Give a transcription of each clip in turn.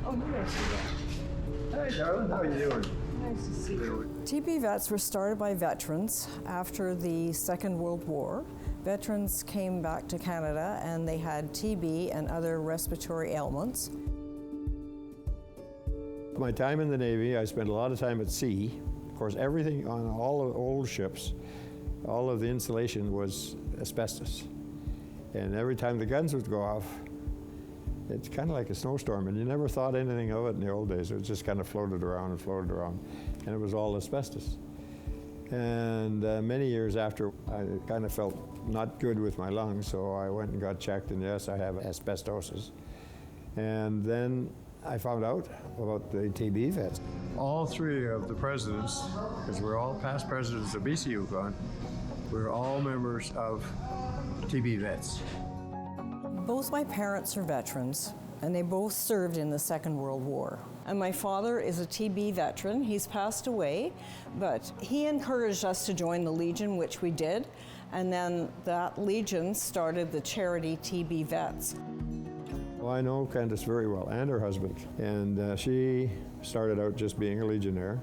Oh, nice. Hey, darling, how are you doing? Nice to see you. TB vets were started by veterans after the Second World War. Veterans came back to Canada and they had TB and other respiratory ailments. My time in the Navy, I spent a lot of time at sea. Of course, everything on all the old ships, all of the insulation was asbestos. And every time the guns would go off, it's kind of like a snowstorm, and you never thought anything of it in the old days. It just kind of floated around and floated around, and it was all asbestos. And many years after, I kind of felt not good with my lungs, so I went and got checked, and yes, I have asbestosis. And then I found out about the TB vets. All three of the presidents, because we're all past presidents of BC Yukon, we're all members of TB vets. Both my parents are veterans, and they both served in the Second World War. And my father is a TB veteran. He's passed away, but he encouraged us to join the Legion, which we did, and then that Legion started the charity TB Vets. Well, I know Candace very well, and her husband, and she started out just being a Legionnaire.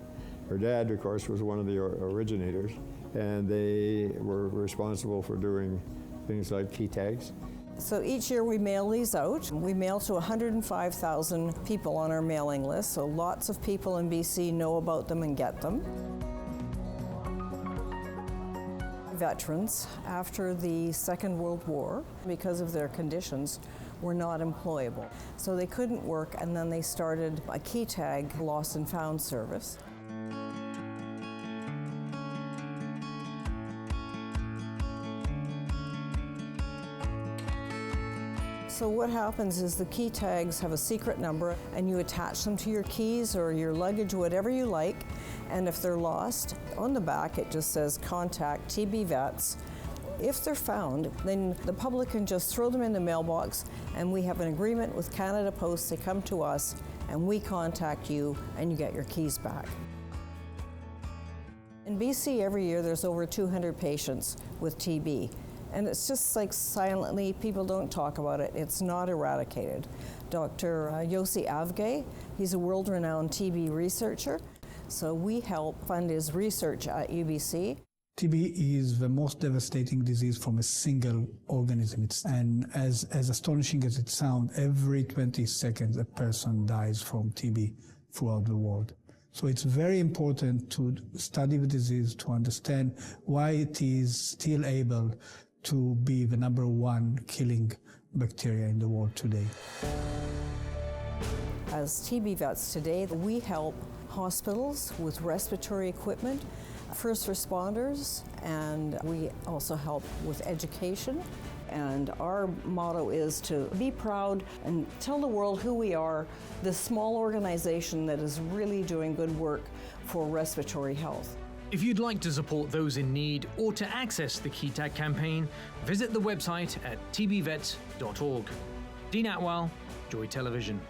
Her dad, of course, was one of the originators, and they were responsible for doing things like key tags. So each year we mail these out. We mail to 105,000 people on our mailing list, so lots of people in BC know about them and get them. Veterans, after the Second World War, because of their conditions, were not employable. So they couldn't work, and then they started a key tag lost and found service. So what happens is the key tags have a secret number, and you attach them to your keys or your luggage, whatever you like, and if they're lost, on the back it just says contact TB Vets. If they're found, then the public can just throw them in the mailbox, and we have an agreement with Canada Post. They come to us and we contact you and you get your keys back. In BC every year there's over 200 patients with TB. And it's just like silently, people don't talk about it. It's not eradicated. Dr. Yossi Avge, he's a world-renowned TB researcher. So we help fund his research at UBC. TB is the most devastating disease from a single organism. And as astonishing as it sounds, every 20 seconds a person dies from TB throughout the world. So it's very important to study the disease, to understand why it is still able to be the #1 killing bacteria in the world today. As TB Vets today, we help hospitals with respiratory equipment, first responders, and we also help with education. And our motto is to be proud and tell the world who we are, this small organization that is really doing good work for respiratory health. If you'd like to support those in need or to access the Key Tag campaign, visit the website at tbvets.org. Dean Atwell, Joy Television.